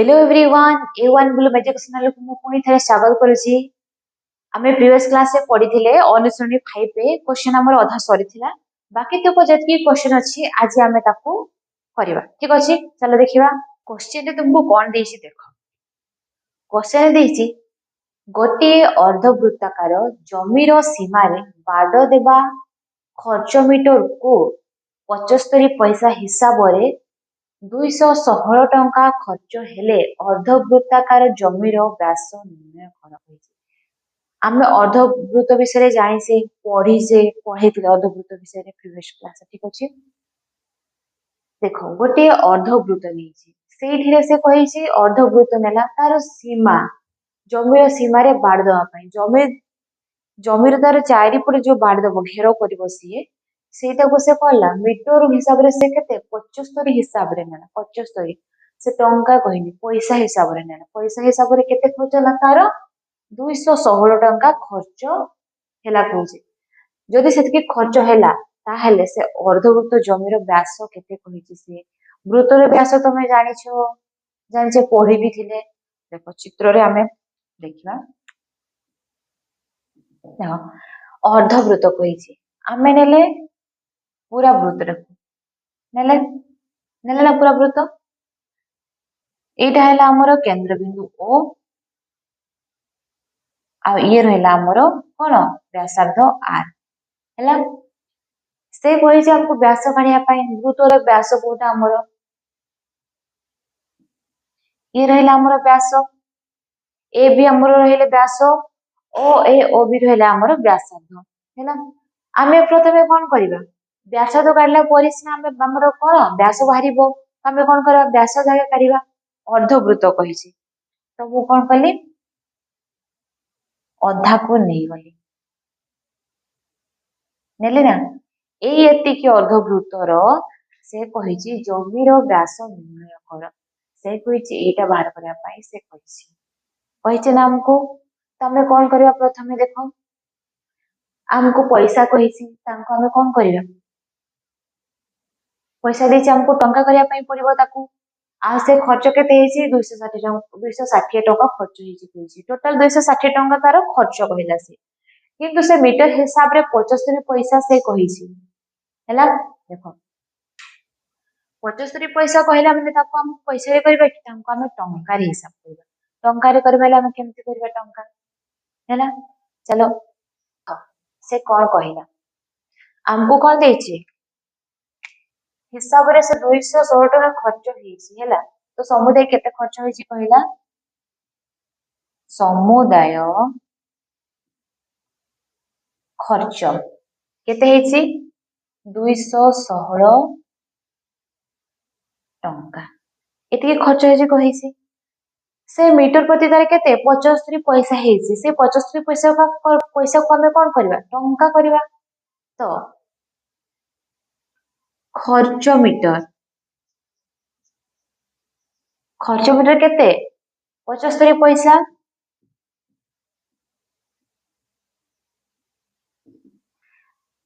Hello everyone A1 blue magic channel को मु पुणी थे स्वागत करुछि। आमे प्रीवियस क्लास रे पढिथिले अनुश्रेणी 5 पे क्वेश्चन हमर अधा सरीथिला। बाकी तो को जतकी क्वेश्चन अछि आज आमे ताकू करबा। ठीक अछि, चलो देखिबा। क्वेश्चन रे तुमको कोन देछि देखो। क्वेश्चन देछि गोटे अर्धवृत्ताकार जमीर सीमा रे बाड़ देबा खर्च मीटर को 75 पैसा हिसाब रे 216 टंका खर्च हेले अर्धवृत्ताकार जमीर व्यास निर्णय कर। आम अर्धवृत्त विषय जानी पढ़े अर्धवृत्त विषय प्रीवियस क्लास। ठीक अच्छे, देख गोटे अर्धवृत्त नहीं से कही अर्धवृत्त नेला तार सीमा जमीर सीमा रे बाड़ देवाई जमीर तार चारिपटे जो बाड़ देव घेर कर ସେଇଟା କୁ ସେ କହିଲା ମିଟର ହିସାବରେ ସେ କେତେ 75 ହିସାବରେ ନେଲା 75 ସେ ଟଙ୍କା କହିନି ପଇସା ହିସାବରେ ନେଲା ପଇସା ହିସାବରେ କେତେ ଖର୍ଚ୍ଚ ହେଲା ତାର 216 ଟଙ୍କା ଖର୍ଚ୍ଚ ହେଲା କହୁଛି। ଯଦି ସେତିକି ଖର୍ଚ୍ଚ ହେଲା ତାହେଲେ ସେ ଅର୍ଧବୃତ୍ତ ଜମିର ବ୍ୟାସ କେତେ କହିଛି। ସେ ବୃତ୍ତର ବ୍ୟାସ ତମେ ଜାଣିଛେ ପଢି ବି ଥିଲେ। ଦେଖ ଚିତ୍ରରେ ଆମେ ଦେଖିବା। ଦେଖ ଅର୍ଧବୃତ୍ତ କହିଛି ଆମେ ନେଲେ पूरा वृत्त नेले नेले ना पूरा वृत्त एटा है हमर केंद्र बिंदु ओ आ ये रहला हमर कोन व्यासार्ध आर हैला। से कहि जे हमको व्यास काढिया पई वृत्तर व्यास कोटा हमर ये रहला हमर व्यास ए भी हमर रहले व्यास ओ भी रहला हमर व्यासार्ध हैला। आमे प्रथमे कोन करिबा व्यासार्ध काढला परे सिना आमे हमर कोन व्यास बाहरिबो आमे कोन करबा व्यास जागा काढिबा अर्धवृत्त कहिछि तो मु कोन कली अधा को नहीं गली नेले ना एई एतिकी अर्धवृत्तर से कहिछि जमीर व्यास निर्णय कर से कहिछि एटा बाहर करबा पई से कहिछि ना हमको तमे कोन करबा प्रथमे देखो हमको पैसा कहिछि तांको हमें कोन करबा पैसा देछि हमको टंका करबा पई पड़िबो ताकू आ से खर्च केते हेछि 260 टंका खर्च हेछि कहिछि टोटल 260 टंका तार खर्च कहला से किंतु से मीटर हिसाब रे 75 पैसा से कहिछि हैला। देखो 75 पैसा कहला माने ताको हम पैसा रे करबा कि ताको हम टंका रे हिसाब करबा टंका रे करबा हम केमति करबा टंका हैला। चलो से कोन कहला हमको कोन देछि हिसाब रे से 216 टका खर्च हेछि हैला। तो समुदाय केते खर्च हेछि कहला समुदाय खर्च केते हेछि 216 टंका एतिके खर्च हेछि कहिछि। से मीटर प्रति तार केते 75 पैसा हेछि से 75 पैसा को हमें कोन करबा टंका करबा तो खर्च मीटर केते 75 पैसा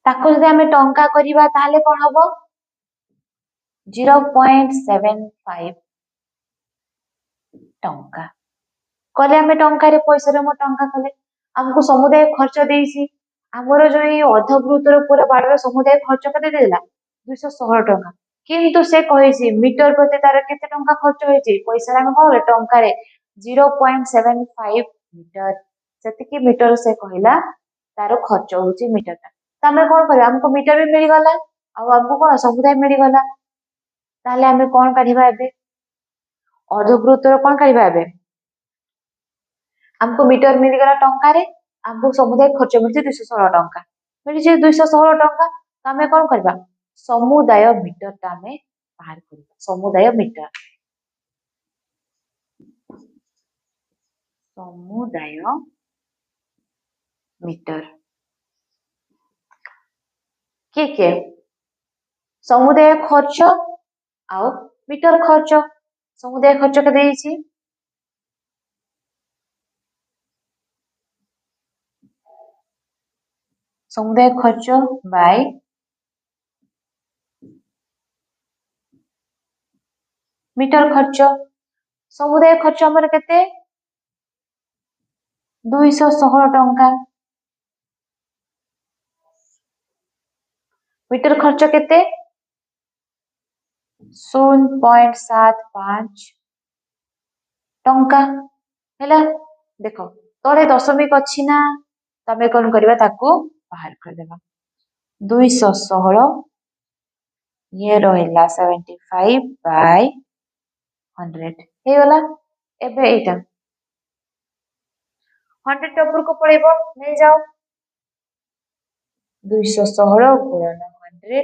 ताको जदि हमें टंका करबा ताहले कोन हबो 0.75 टंका कले हमें टंका रे पैसा रे मो टंका कले हमको समुदाय खर्च देइछि हमरो जो ये अर्धवृत्तर पूरा बाड़र समुदाय खर्च केते देला 216 टंका किंतु से कहिछि मीटर प्रति तार केते टंका खर्च होइछि पैसा हम कहले टंका रे 0.75 मीटर सेतिकी मीटर से कहला तार खर्च होछि मीटर ता तमे कोन करबा हमको मीटर भी मिल गला आ हमको कोन समुदाय मिल गला ताले हमें कोन काढिबा एबे अर्धवृत्तर कोन काढिबा एबे हमको मीटर मिल गला टंका रे हमको समुदाय खर्च मिलछि 216 टंका मिलछि 216 टंका तो हमें कोन करबा समुदाय मीटर ता हमें बाहर करबा समुदाय मीटर के समुदाय खर्च आउ मीटर खर्च समुदाय खर्च के देइछि समुदाय खर्च बाय मीटर खर्च समुदाय खर्च हमर केते 216 टंका। मीटर खर्च केते 0.75 टंका हैला। देखो तोरे दशमिक अच्छी ना, तमें कौन करवा ताको बाहर कर देबा। 216 ये रहिला 75 बाय 100 हे गला। एबे एटा 100 ऊपर को पड़ेबो नहीं जाओ 216 गुणन 100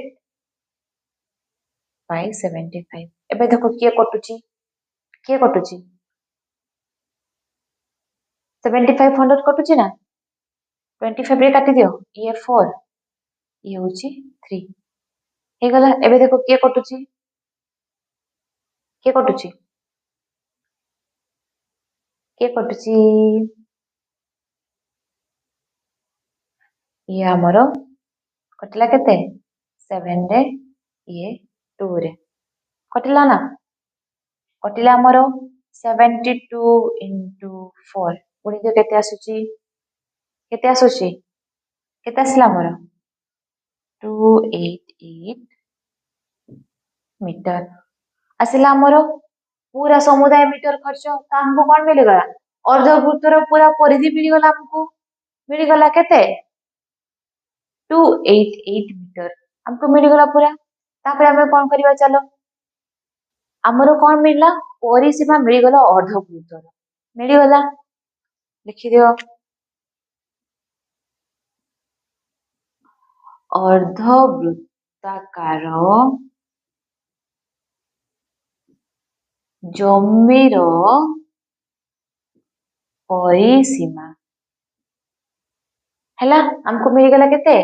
बाय 75। एबे देखो किए कटुची 75 100 कटुची ना 25 रे काटी दियो ये 4 ये होची 3 हे गला। एबे देखो किए कटुची ये हमरो कटला केते 7 रे ये 2 रे कटला ना कटिला हमरो 72 into 4 पुणी जो केते आसुची केते आसला हमरो 288 मीटर आसला हमरो। पूरा समुदाय मीटर खर्च तो हमको कौन मिलगला अर्धवृत्तर पूरा परिधि मिलगला हमको मिलगला केते 288 मीटर हमको मिलगला पूरा। तापर हमें कौन करबा चलो हमरो कौन मिलला परिसीमा मिलगला अर्धवृत्तर मिलगला लिखि दियो अर्धवृत्ताकार जमीर परिसीमा हैला हमको मिलगला केते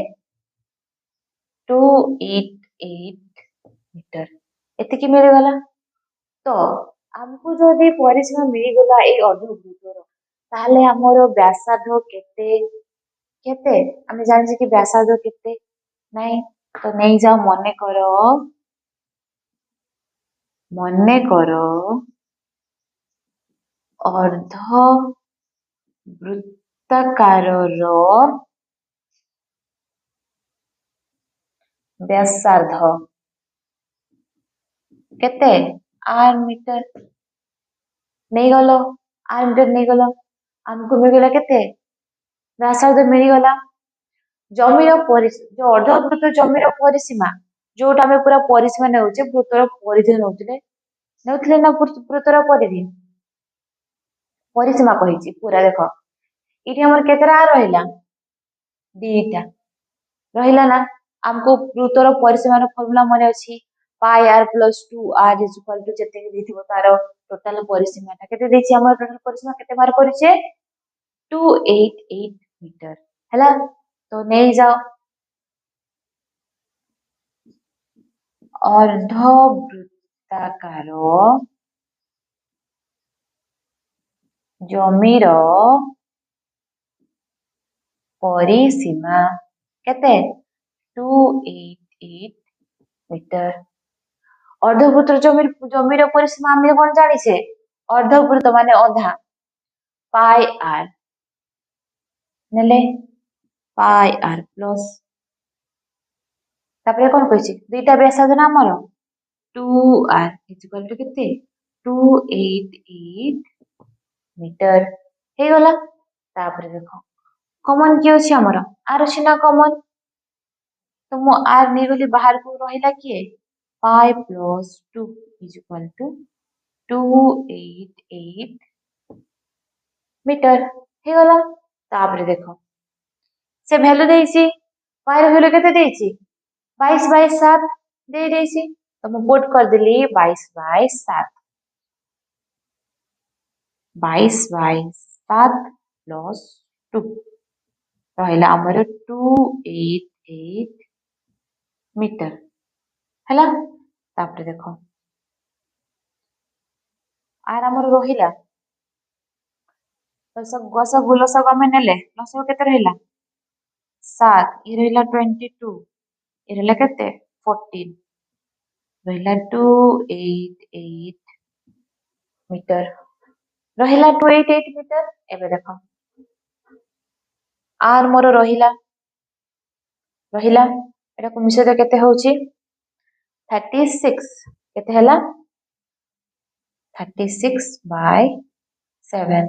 288 मीटर एते की मिलगला। तो हमको जदि परिसीमा मिलगला ए अर्धवृत्तर ताहले हमरो व्यासार्ध केते केते हमें जानि कि व्यासार्ध केते नहीं तो नहीं जाओ मने करो अर्धवृत्ताकार व्यासार्ध केते 8 मीटर नहीं गलो 8 मीटर नहीं गलो हमको मिलगला केते व्यासार्ध मिलगला। जमीर जो अर्धवृत्त जमीर परिसीमा जोटा हमें पूरा परिसीमा नेउचे वृत्तर परिधि नेउथिले ना वृत्तर परिसीमा कहिची पूरा देखो इठी हमर केतरा रहिला दीटा रहिला ना हमको वृत्तर परिसीमा फॉर्मूला मने अछि pi r plus 2 r is equal to जते के दिथिबो तार टोटल परिसीमा ता केते देछि हमर टोटल परिसीमा केते बार करिसे 288 मीटर हैला। तो नहीं जाओ अर्धवृत्ताकार जमीर परिसीमा केते 288 मीटर। अर्धवृत्त जमीर परिसीमा हम कौन जानी से अर्धवृत्त माने अधा पाई आर नेले पाई आर प्लस तापरे कौन कहिछि दुईटा व्यासार्ध ना हमर 2r इज इक्वल टू केते 288 मीटर हे गला। तापरे देखो कॉमन की अछि हमर आर अछि ना कॉमन तो मो आर नै गली बाहर को रहिला किए pi plus 2 is equal to 288 metre हे गला। तापरे देखो से वैल्यू देइछि पाई रो वैल्यू केते देइछि 22/7 दे देइछि तो मैं पुट कर दिली 22/7 प्लस 2 रहिला हमर 288 मीटर हैला। तापरे देखो आर हमर रहिला तो सब गसा गुलसा को हमें नेले लसो केते रहिला 7 ई रहिला 22 ई रहिला केते 14 रहिला 288 मीटर रहिला 288 मीटर। एबे देखो आर मोर रहिला रहिला एटा को मिसे केते होची 36 केते हला 36/7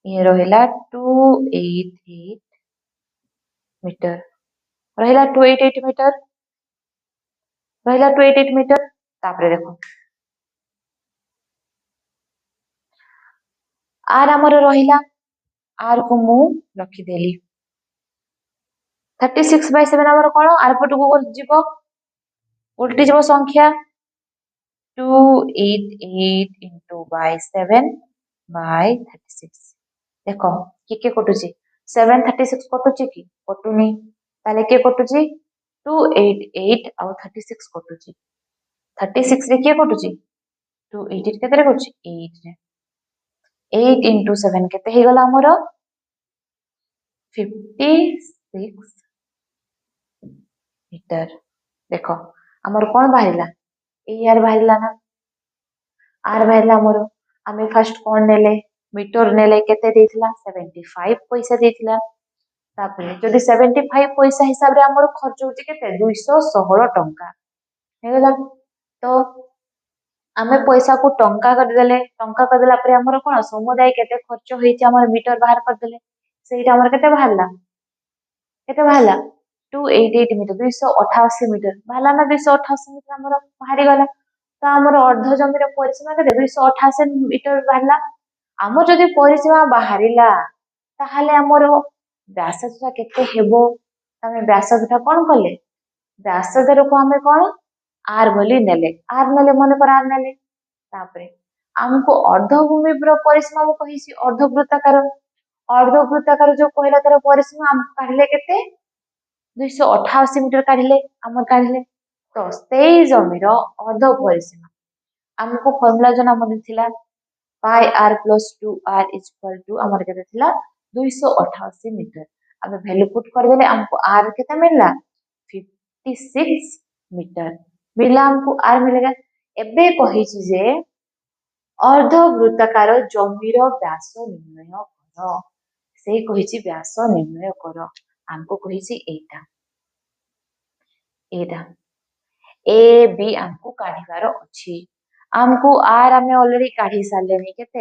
ये रहिला 288 मीटर रहिला 288 मीटर रहिला 288 मीटर तापरे देखो आर हमर रहिला आर को मु रखी देली 36/7 हमर कोन आर पटु को जीवो उल्टी जीवो संख्या 288 into by 7/36 देखो के कटुची 736 कटुची कि कटुनी ताले के कटुची 288 आउ 36 कटुची 36 रे के कटुची 288 केते रे कटुची 8 रे 8 into 7 केते हे गला हमर 56 मीटर देखो हमर कोन बाहिला ए यार बाहिला ना आर बाहिला हमर आमे फर्स्ट कोन नेले मीटर नेले केते देथिला 75 पैसा देथिला तापरे जदि 75 पैसा हिसाब रे हमर खर्च होची केते 216 टंका हे गला तो आमे पैसा को टंका कर देले टंका कर देला परे हमर कोन समुदाय केते खर्च होईची हमर मीटर बाहर कर देले सेटा हमर केते बाहरला 288 मीटर 288 मीटर बाहरला ना 288 मीटर हमर बाहरी गला तो हमर अर्ध जमीर परिसीमा केते 288 मीटर बाहरला हमर जदि परिसीमा बाहरिला ताहाले हमर व्यासटा केते हेबो तमे व्यासटा कोन कले व्यासदर को हमें कोन आर बोली नेले आर नेले मन पर आर नेले तापरे हमको अर्धभूमि परिसीमा को कहिसी अर्धवृत्ताकार जो कहला तार परिसीमा हम काढले केते 288 मीटर काढले हमर काढले तो सेई जमीर अर्ध परिसीमा हमको फार्मूला जना मन थिला pi r plus 2r equal to हमर केते थिला 288 मीटर अब वैल्यू पुट कर देले हमको r केते मिलला 56 मीटर मिला हमको r मिलेगा एबे कहिची जे अर्धवृत्ताकार जमीर व्यास निर्णय करो से कहिची व्यास निर्णय करो हमको कहिची एटा ए बी हमको काढिबार अछि हमको आर हमें ऑलरेडी काढी सारलेनी केते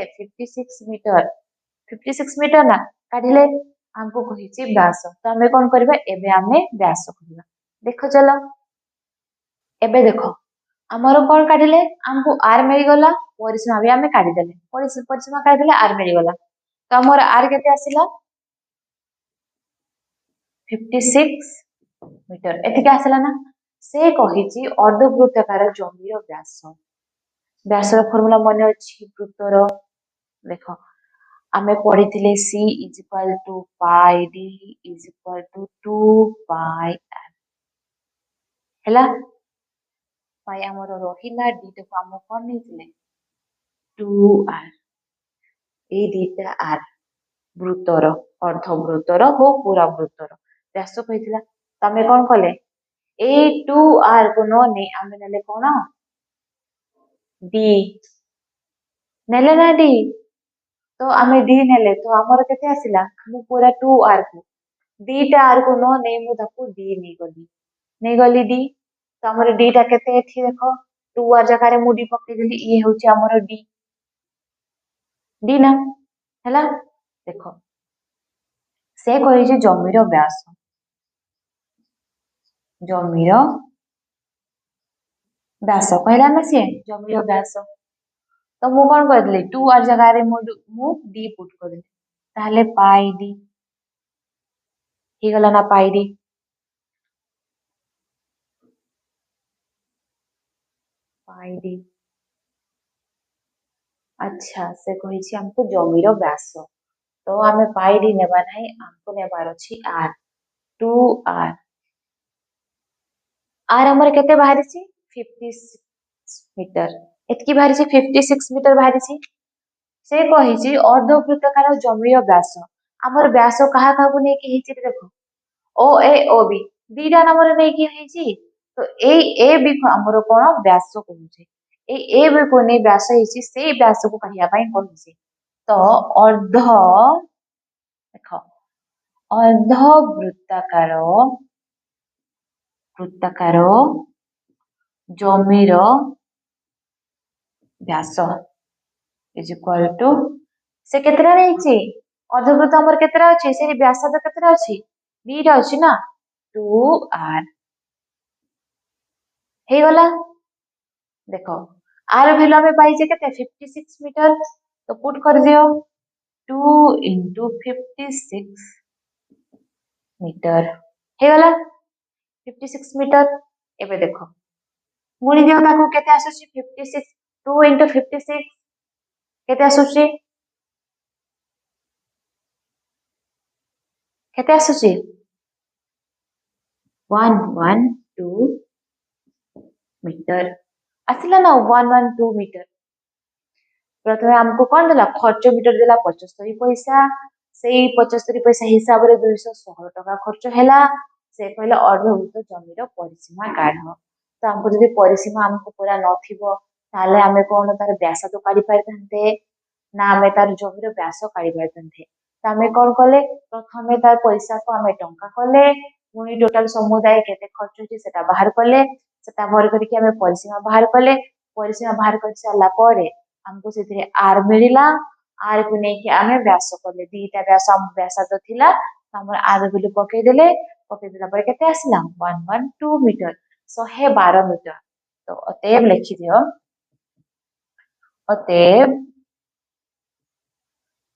56 मीटर ना काढिले हमको कहिची व्यास तो हमें कोन करबा एबे हमें व्यास करबा देखो चलो एबे देखो हमर कोन काढिले हमको आर मिल गला परिसीमा भी हमें काढी देले परिसीमा काढी देले आर मिल गला तो हमर आर केते आसिला 56 मीटर एतिके आसिला ना से कहिची अर्धवृत्ताकार जमीर व्यास व्यासर फॉर्मूला मन अछि वृत्तर देखो आमे पढिथिले c equal to pi d equal to 2 pi r हैला पाई हमर रहिला d तो हम कोन निथिले 2r ए दीटा r वृत्तर अर्धवृत्तर हो पूरा वृत्तर व्यास कहिथिला तमे कोन कले ए 2r को न ने आमे नेले कोन d नेले ना d तो आमे d नेले तो हमर केते आसिला मु पूरा 2r को dटा r को न ने मु ताको d नै गली d तो हमर d टा केते एथि देखो 2r जगह रे मु d पके देली ये होची हमर d ना हैला देखो से कहि जे जमीर व्यास कहला ना से जमीर व्यास तो मु कोन कर देली 2r जगह रे मु d पुट कर देली ताले पाई d ही गला ना पाई d अच्छा से कहि छी हमको जमीर व्यास तो हमें पाई d नेबा नहीं हमको नेबार अछि r 2r आर हमर केते बाहरी छी 56 मीटर एतकी बाहरी छी 56 मीटर बाहरी छी से कहि छी अर्धवृत्ताकार जमीर व्यास हमर व्यास कहा काबू नै कि हिची देखो ओ ए ओ बी दीटा नंबर नै कि हिची तो ए बी को हमर कोन व्यास कहू छी ए बी को नै व्यास हिची से व्यास को कहिया पई कहू छी तो अर्ध देख अर्ध वृत्ताकार वृत्ताकार जमीर व्यास इज इक्वल टू से केतरा रही अर्धवृत्त हमर केतरा अछि से व्यासार्ध केतरा अछि 2 टा अछि ना 2r हे गला देखो आर वैल्यू हमें पाइजे केते 56 मीटर तो पुट कर दियो 2 into 56 मीटर हे गला 56 मीटर एबे देखो गुणी दियो ताको केते आसुची 56 2 into 56 केते आसुची केते आसुची 112 मीटर आसिला ना 112 मीटर प्रथमे हमको कौन देला खर्च मीटर देला 75 पैसा से 75 पैसा हिसाब रे 216 टका खर्च हैला से कहला अर्धभूत जमीर परिसीमा काढ तो हमको जदि परिसीमा हमको पूरा नथिबो ताले हमें कोन तार व्यास तो काढी पाइथांते ना हमें तार जमीर व्यास काढी पाइथांते तो हमें कोन कले प्रथमे तार पैसा को हमें टंका कले पुनी टोटल समुदाय केते खर्च होची सेटा बाहर कले सेटा भर करके हमें परिसीमा बाहर कर साला परे हमको से आर मिला आर को लेकिन आम व्यास कले दीटा व्यास व्यासार्ध थिला हमर आर वैल्यू पकई देला पर केते आसला 112 मीटर 112 मीटर तो अतएव लिखि दियो अतएव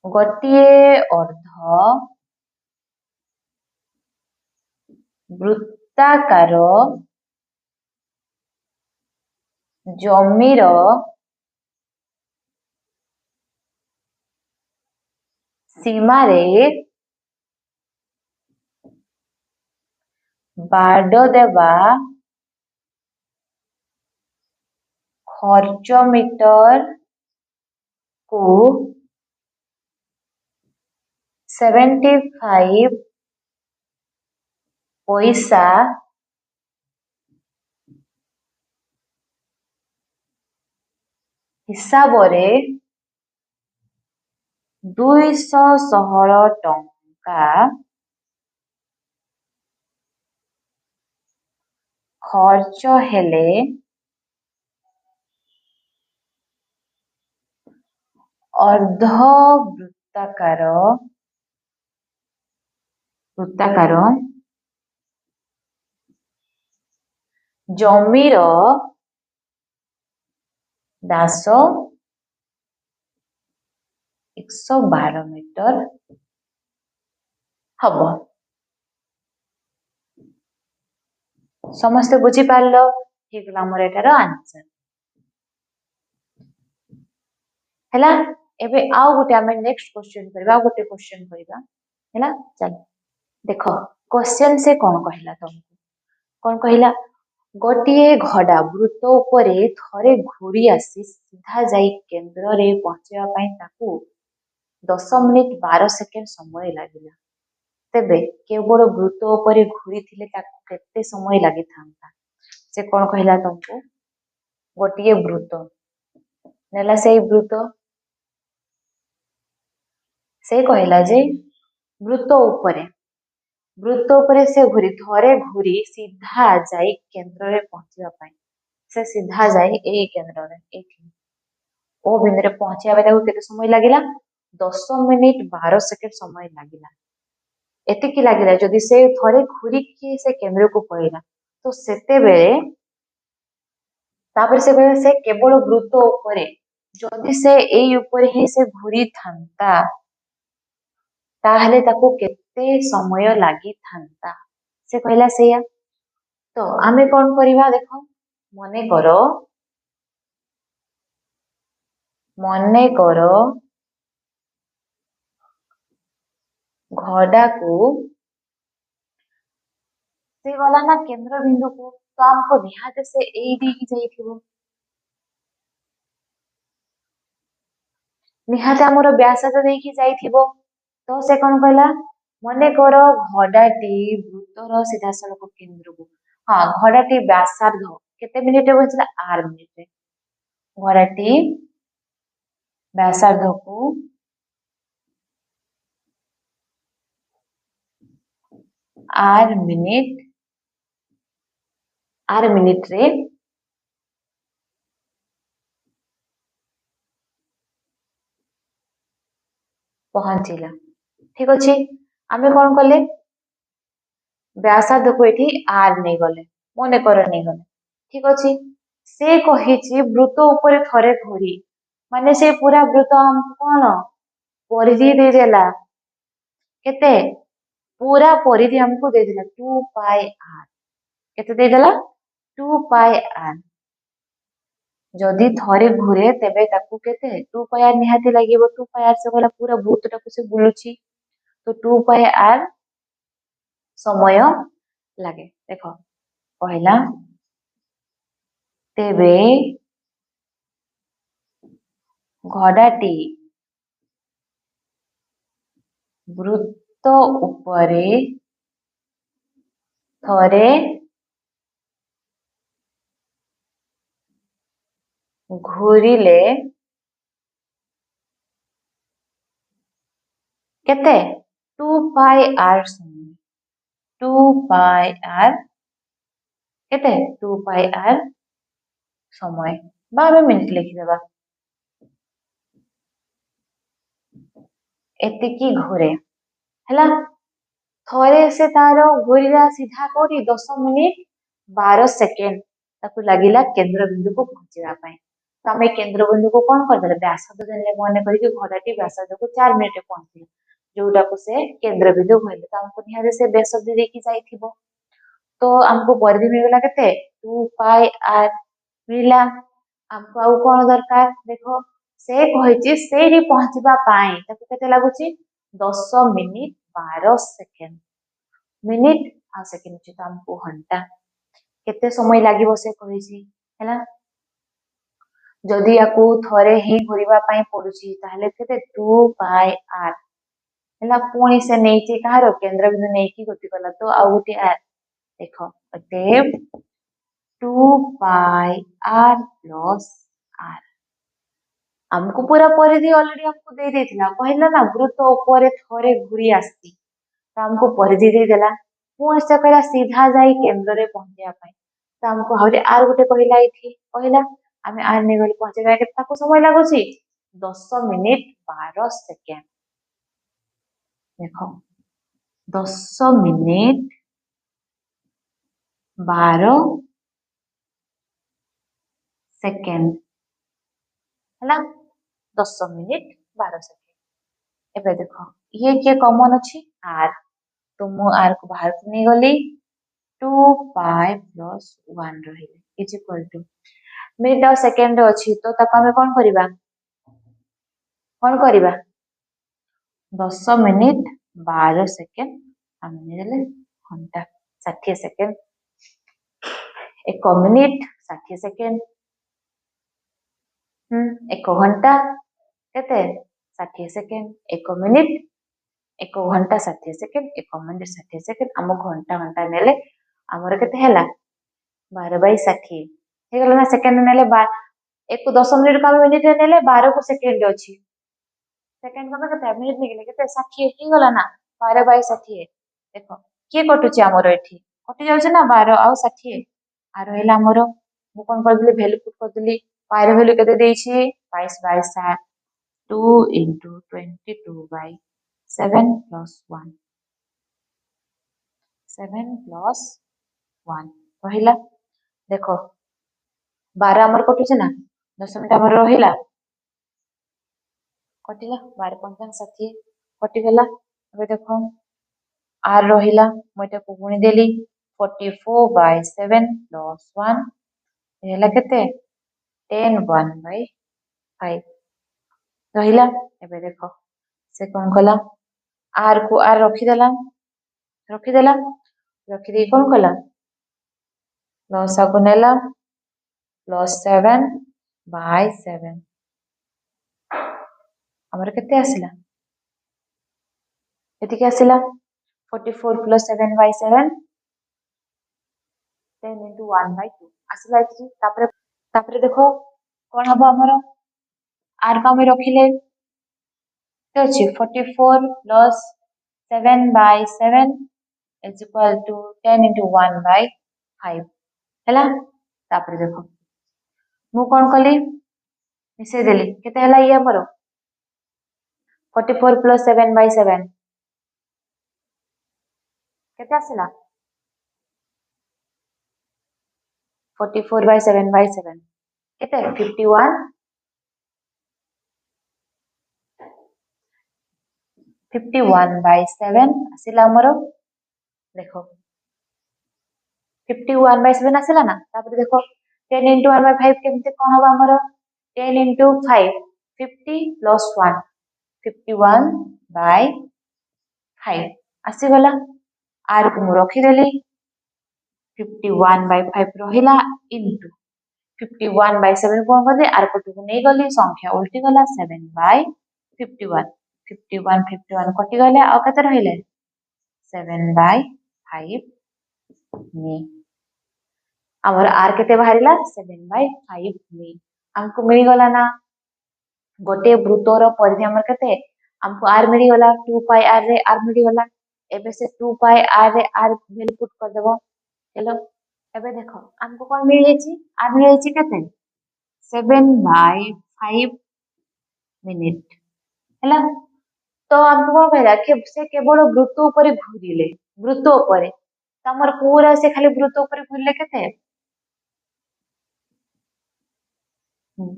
गोटिए अर्ध वृत्ताकार जमीर सीमा रे बाड देवा खर्च मीटर को 75 पैसा हिसाब रे 216 टंका खर्च हेले अर्ध वृत्ताकार जमीर व्यास 112 मीटर हम समस्त बुझी पारलो हे गला हमर एटार आंसर हैला एबे आउ गोटे हमें नेक्स्ट क्वेश्चन करबा गोटे क्वेश्चन करबा हैला चल देखो क्वेश्चन से कौन कहला तुमको कौन कहला गोटिए घड़ा वृत्त उपरे थरे घूरी आसी सीधा जाई केंद्र रे पहुंचवा पई ताकू 10 मिनिट 12 सेकेंड समय लागिला तेबे केवल वृत्त उपरे घूरी थिले ताकू केते समय लागि थांता से कौन कहला तुमको गोटिए वृत्त नेला से वृत्त से कहला जे वृत्त उपरे से घूरी थरे घूरी सीधा जाई केंद्र रे पहुंचवा पई से सीधा जाई ए केंद्र रे एठी ओ बिंदु रे पहुंचवा पई ताकू केते समय लागिला 10 मिनिट 12 सेकेंड समय लागिला एतिकी लागिला जदि से थरे घूरी की से केंद्र को पळेला तो सेते बेले तापर से केवल वृत्त उपरे जदि से एई ऊपर ही से घूरी थांता ताहले ताको केते समय लागि थांता से कहला सेया तो आमे कोन करिवा देखो मने करो घड़ा को से वाला ना केंद्र बिंदु को तो हमको निहाते से ए दी की जाइथिबो निहाते हमर व्यासार्ध देई की जाइथिबो तो से कोन कहला मने करो घड़ाटी वृत्तर सीधा सड़क केंद्र को हाँ घड़ाटी व्यासार्ध केते मिनिट बचला 8 मिनिट घड़ाटी व्यासार्ध को आर मिनिट रे पहुंचला। ठीक अच्छे आम कौन कले व्यासार्ध को ये आर नहीं गले मन कर नहीं गले। ठीक अच्छे से कही वृत्त उपरे थरे घूरी माने से पूरा वृत्त आमको कौन परिधि देदेला केते पूरा परिधि हमको देदेला 2 पाई आर केते देदेला 2 पाई आर जदि थरे घूरे तेबे ताकू केते 2 पाई आर निहाती लागिवो 2 पाई आर से गला पूरा वृत्त टाको से बुलुची तो 2 पाई आर समय लगे। देख पहला तेबे घोड़ाटी वृत्त उपरे थरे घूरिले केते 2 पाई आर समय 2 पाई आर केते 2 पाई आर समय बा हमें मिनिट लिखिदेबा एतिकी घूरे हैला थरे से तार घूरिला सीधा कोडी 10 मिनिट 12 सेकेंड ताकू लागिला केंद्र बिंदु को पहुंचवा पाए तो आम केंद्र बिंदु को कौन करदे व्यासार्ध देले मन करी घोड़ाटी व्यासार्ध को 4 मिनिट पहुंचला जोटा को से केंद्र बिंदु कहले तो हमको निहारे से व्यासार्ध देकी जाइथिबो तो हमको परिधि मिलला केते 2 पाई आर मिला हमको आउ कौन दरकार देखो से कहिची सेठी पहुंचबा पाए ताको केते लागुची 10 मिनिट 12 सेकेंड मिनिट आ सेकेंड छी तो हमको घंटा केते समय लागिवो से कहिची हैला जदि याकू थरे ही घुरिबा पाई पडुची ताहले केते 2 पाई आर हैला पुणी से नेची कहारो केंद्र बिंदु नेकी गति कला तो आ गुटी आर देखो अतएव 2 पाई आर प्लस आर हमको पूरा परिधि ऑलरेडी हमको दे देथिला कहला ना वृत्त ऊपर थरे घुरी आस्ती तो हमको परिधि दे देला पुणी से कहला सीधा जाई केंद्र रे पहुंचिया पाई तो हमको हरे आर गुटे कहला इथि कहला आमे आर ने गली पहुंचेगा केता को समय लागुची 10 मिनिट 12 सेकेंड देखो 10 मिनिट 12 सेकेंड है 10 मिनिट 12 सेकेंड एबे देखो ये किए कॉमन अच्छी आर तो मु आर को बाहर को नहीं गली 2 पाई प्लस 1 रही इज इक्वल टू मिनिट और सेकेंड अच्छी तो ताको हमें कौन करिबा 10 मिनिट 12 सेकेंड हमें देले घंटा 60 सेकेंड 1 मिनिट 60 सेकेंड 1 घंटा केते 60 सेकेंड 1 मिनिट 1 घंटा 60 सेकेंड 1 मिनिट 60 सेकेंड आम घंटा घंटा नेले आमर केते हैला 12 बाई 60 हे गला ना सेकेंड नेले 1 को 10 मिनिट को मिनिट नेले 12 को सेकेंड अछि सेकेंड को केते मिनिट निकले केते 60 हे गला ना 12 बाई 60 देखो के कटुची आमर एठी कटि जाउछ ना 12 आ 60 आ रहला आमर मु कोन कर दिली वैल्यू पुट कर दिली पाई वैल्यू केते देछि 22 by 7 2 into 22 by 7 plus 1 7 plus 1 रहिला देखो 12 हमर कटुचे ना 10 मिनिट हमर रहिला कटिला 12 पंचांग 60 कटि गेला अब देखो आर रहिला मोटा को गुणी देली 44 by 7 plus 1 हेला केते 10 1 by 5 रहिला एबे देखो से कौन कला आर को आर रखीदेला रखी कौन कला लसा को नेला प्लस 7 बाय 7 हमर केते आसिला एतिके आसिला 44 प्लस 7 बाय 7 10 into 1 by 2 आसिला एति तापरे देखो कौन हबो हमर आर का में रखिले तो अछि 44 plus 7 by 7 is equal to 10 into 1 by 5 हैला तापर देखो मु कोन कली मिसे देली केते हैला ये हमरो 44 plus 7 by 7 केते आसिला 44 by 7 by 7 केते 51 51 by 7 आसिला हमरो देखो 51 by 7 आसिला ना तापर देखो 10 into 1 by 5 केमते कोन हबा हमरो 10 into 5 50 plus 1 51 by 5 आसी गला आर को मु रखी देली 51 by 5 रहिला इनटू 51 by 7 कोन कर दे आर पटु को नै गली संख्या उल्टी गला 7 by 51 51 51 कटि गले आ कते रहिले 7 by 5 मी हमर आर केते बाहरिला 7 by 5 मी हमको मिल गला ना गोटे वृत्तर परिधि हमर केते हमको आर मिल गला 2 pi r रे आर मिल गला एबे से 2 pi r रे आर वैल्यू पुट कर देबो चलो एबे देखो हमको कोन मिल जायछि आर मिल जायछि केते 7 by 5 मिनिट हैला तो हमको कोन कहला कि से केवल वृत्त ऊपर घुरिले वृत्त ऊपर तमर पूरा से खाली वृत्त ऊपर घुरिले केते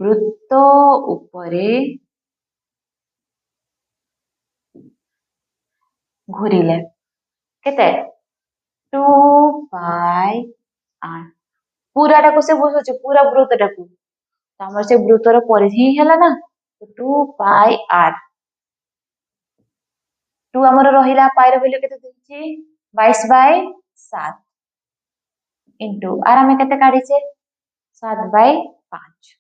वृत्त ऊपरे घुरिले केते 2 pi r पूराटा को से बुझुचे पूरा वृत्तटा को तो हमर से वृत्तर परिधि हैला ना तो 2 pi r 2 हमर रहिला पाई रो वैल्यू केते देछि 22 बाय 7 इनटू आर हमें केते काढी छे 7 बाय 5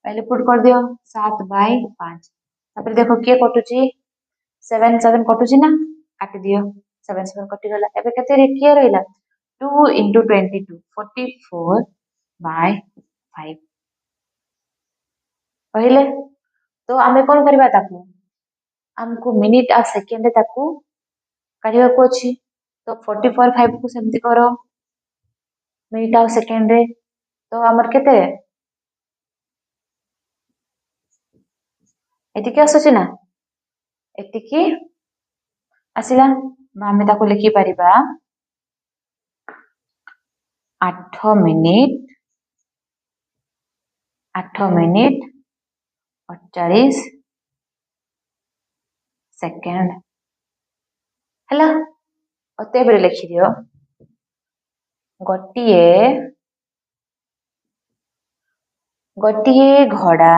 पहले पुट कर दियो 7 बाय 5 तापर देखो के कटुची 7 7 कटुची ना काट दियो 7 7 कटि गला एबे केते रे के रहिला 2 into 22 44 by 5 पहले तो आमे कोन करबा ताकू हमको मिनिट आ सेकंड ताकू काढिबा को अछि तो 44 5 को सेमति करो मिनिट आ सेकंड रे तो हमर केते एतिके आसुची ना एतिके आसिला आमे ताकू लिखि परिबा 8 मिनिट 48 सेकंड हैला ओते बेरे लिखि दियो गोटिए घोड़ा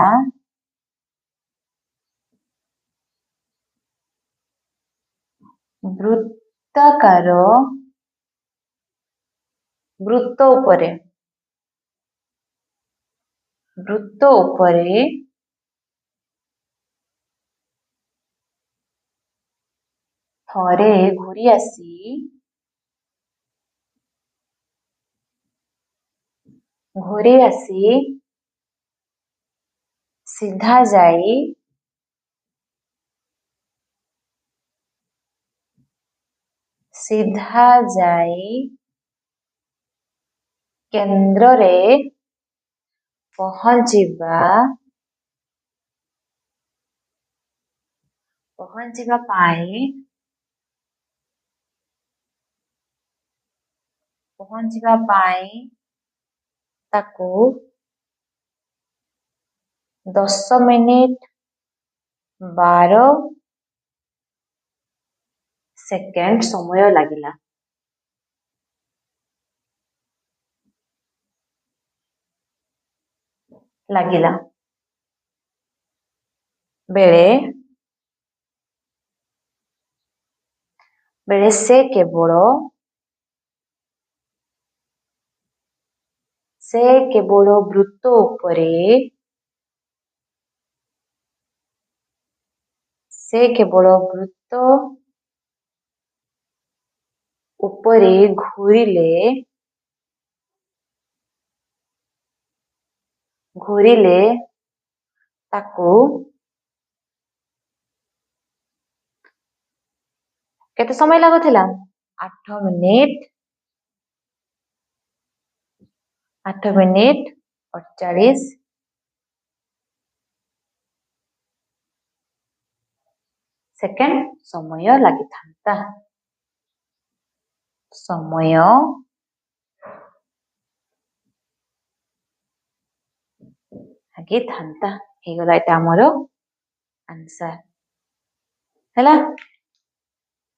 वृत्ताकार वृत्त उपरे थरे घुरी आसी सीधा जाई केंद्र रे पहुंचीबा पाई ताकू 10 मिनिट 12 सेकंड समय लागिला बेले से केवल वृत्त उपरे घुरिले ताकू केते समय लागथिला 8 मिनिट 48 सेकेंड समय लगी था समय लगी था हे गला एटा हमर आंसर हैला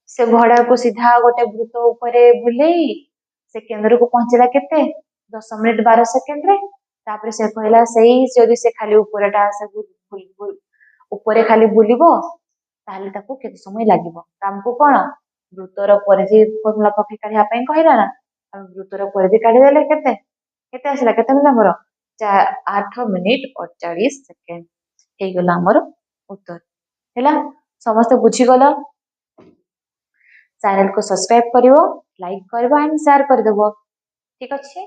से घोड़ा को सीधा गोटे वृत्त ऊपर बुलेई से केंद्र को पहुंचला केते 10 मिनिट 12 सेकेंड रे तापर से कहला सही जदि से खाली ऊपरटा से ऊपर खाली बुलिबो ताहले ताको केते समय लागिबो हमको कोन वृत्तर परिधि फॉर्मूला पके काढिया पई कहला ना हम वृत्तर परिधि काढी देले केते केते आसला केते मिला हमर 8 मिनिट 48 सेकेंड हे गला हमर उत्तर हैला समस्त बुझी गला चैनल को सब्सक्राइब करिवो लाइक करबो एंड शेयर कर देबो ठीक अछि।